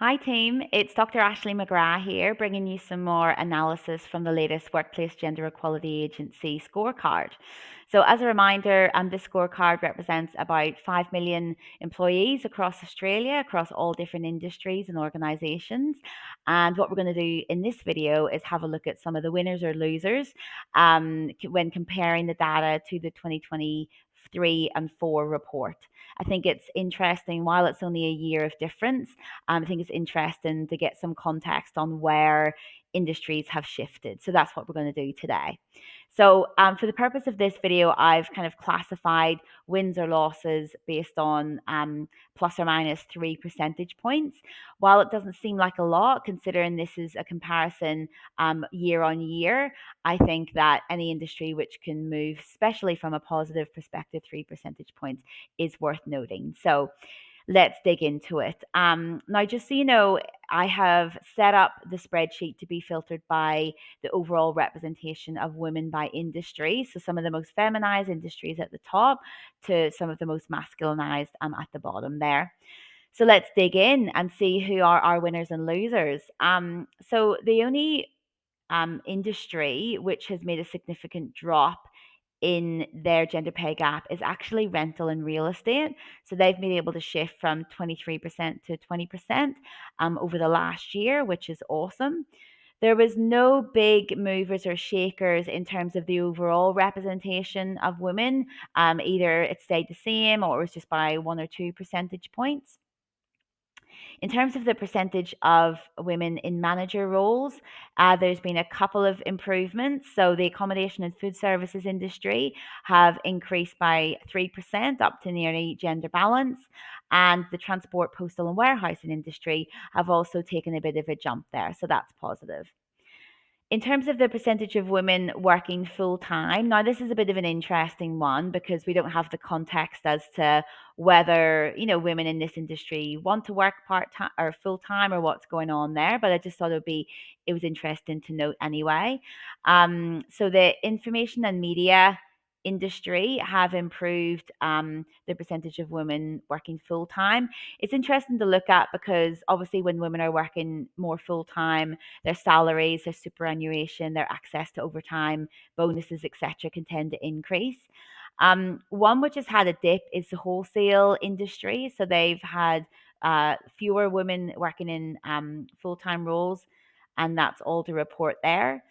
Hi, team. It's Dr. Ashley McGrath here, bringing you some more analysis from the latest Workplace Gender Equality Agency scorecard. So, as a reminder, this scorecard represents about 5 million employees across Australia, across all different industries and organisations. And what we're going to do in this video is have a look at some of the winners or losers when comparing the data to the 2023 and 4 report. I think it's interesting, while it's only a year of difference. I think it's interesting to get some context on where industries have shifted. So that's what we're going to do today. So for the purpose of this video, I've kind of classified wins or losses based on plus or minus 3 percentage points. While it doesn't seem like a lot, considering this is a comparison year on year, I think that any industry which can move, especially from a positive perspective, 3 percentage points is worth noting. So let's dig into it. Now, just so you know, I have set up the spreadsheet to be filtered by the overall representation of women by industry. So some of the most feminized industries at the top to some of the most masculinized at the bottom there. So let's dig in and see who are our winners and losers. So the only industry which has made a significant drop in their gender pay gap is actually rental and real estate. So they've been able to shift from 23% to 20% over the last year, which is awesome. There was no big movers or shakers in terms of the overall representation of women. Either it stayed the same or it was just by 1 or 2 percentage points. In terms of the percentage of women in manager roles, there's been a couple of improvements. So the accommodation and food services industry have increased by 3% up to nearly gender balance. And the transport, postal and warehousing industry have also taken a bit of a jump there. So that's positive. In terms of the percentage of women working full time, now this is a bit of an interesting one because we don't have the context as to whether, women in this industry want to work part time or full time or what's going on there. But I just thought it was interesting to note anyway. So the information and media industry have improved the percentage of women working full time. It's interesting to look at because obviously when women are working more full time, their salaries, their superannuation, their access to overtime, bonuses, etc., can tend to increase. One which has had a dip is the wholesale industry. So they've had fewer women working in full time roles, and that's all to report there.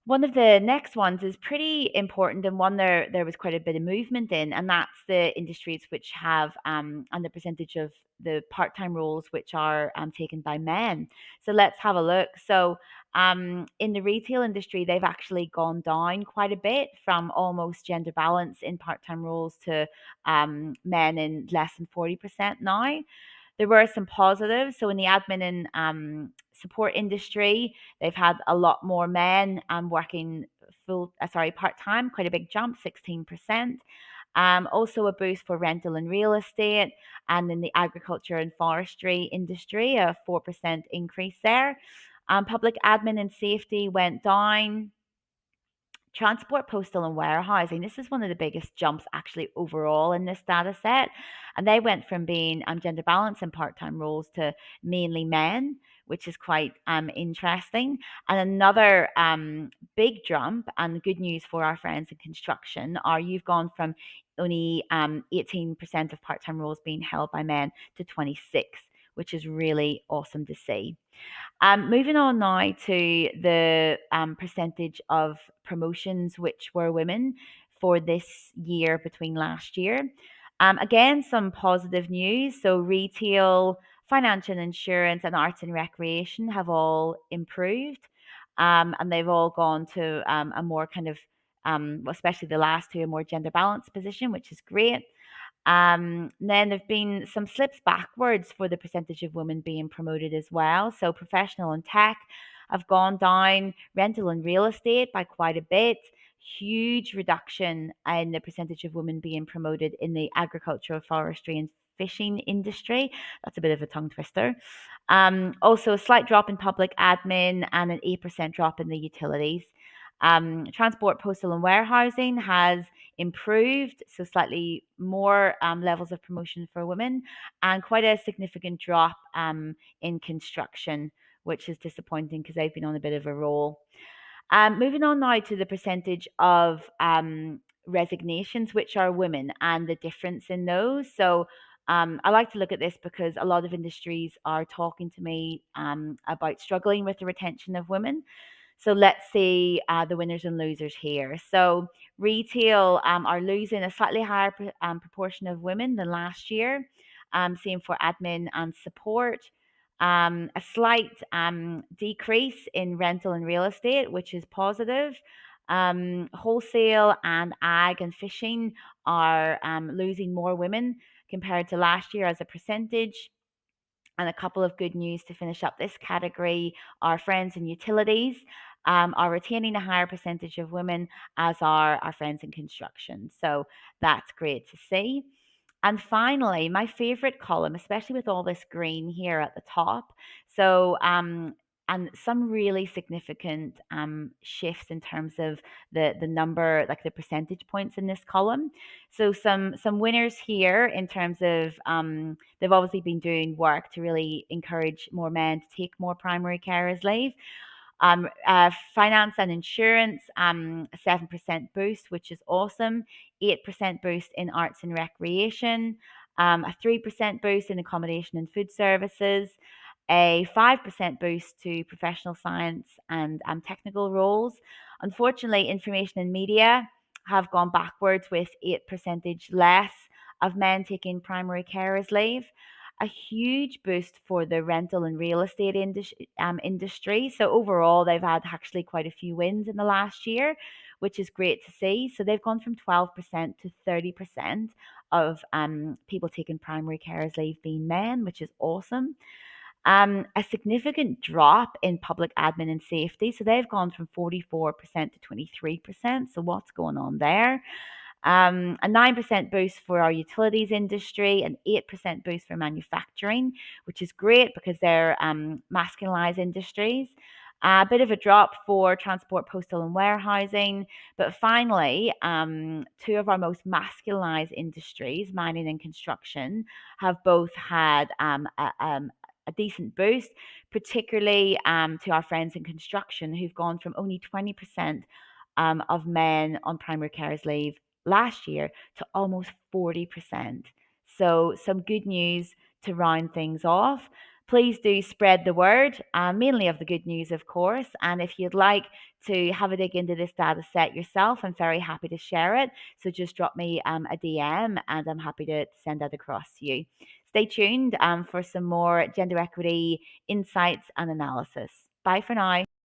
One of the next ones is pretty important and one there was quite a bit of movement in, and that's the industries which have and the percentage of the part-time roles which are taken by men. So let's have a look. So in the retail industry, they've actually gone down quite a bit from almost gender balance in part-time roles to men in less than 40% now. There were some positives. So in the admin and support industry, they've had a lot more men working part time, quite a big jump, 16%. Also a boost for rental and real estate, and in the agriculture and forestry industry, a 4% increase there. Public admin and safety went down. Transport, postal, and warehousing. This is one of the biggest jumps actually overall in this data set. And they went from being gender balance in part time roles to mainly men, which is quite interesting. And another big jump, and good news for our friends in construction, are you've gone from only 18% of part time roles being held by men to 26, which is really awesome to see. Moving on now to the percentage of promotions which were women for this year between last year. Again, some positive news. So, retail, financial insurance, and arts and recreation have all improved. And they've all gone to a more kind of, especially the last two, a more gender balanced position, which is great. Then there have been some slips backwards for the percentage of women being promoted as well. So professional and tech have gone down, rental and real estate by quite a bit. Huge reduction in the percentage of women being promoted in the agricultural, forestry, and fishing industry. That's a bit of a tongue twister. Also, a slight drop in public admin and an 8% drop in the utilities. Transport, postal, and warehousing has improved, so slightly more levels of promotion for women, and quite a significant drop in construction, which is disappointing because they've been on a bit of a roll. Moving on now to the percentage of resignations, which are women, and the difference in those. So I like to look at this because a lot of industries are talking to me about struggling with the retention of women. So let's see the winners and losers here. So retail are losing a slightly higher proportion of women than last year. Same for admin and support. A slight decrease in rental and real estate, which is positive. Wholesale and ag and fishing are losing more women compared to last year as a percentage. And a couple of good news to finish up this category: our friends in utilities are retaining a higher percentage of women, as are our friends in construction. So that's great to see. And finally, my favorite column, especially with all this green here at the top. So, and some really significant shifts in terms of the number, like the percentage points in this column. So some winners here in terms of they've obviously been doing work to really encourage more men to take more primary carers leave. Finance and insurance, 7% boost, which is awesome. 8% boost in arts and recreation. A 3% boost in accommodation and food services. A 5% boost to professional science and technical roles. Unfortunately, information and media have gone backwards with 8% less of men taking primary carers leave. A huge boost for the rental and real estate industry. So overall, they've had actually quite a few wins in the last year, which is great to see. So they've gone from 12% to 30% of people taking primary carers leave being men, which is awesome. A significant drop in public admin and safety. So they've gone from 44% to 23%. So what's going on there? A 9% boost for our utilities industry, an 8% boost for manufacturing, which is great because they're masculinized industries. A bit of a drop for transport, postal, and warehousing. But finally, two of our most masculinized industries, mining and construction, have both had a decent boost, particularly to our friends in construction who've gone from only 20% of men on primary carers leave last year to almost 40%. So, some good news to round things off. Please do spread the word, mainly of the good news, of course. And if you'd like to have a dig into this data set yourself, I'm very happy to share it. So just drop me a DM and I'm happy to send that across to you. Stay tuned for some more gender equity insights and analysis. Bye for now.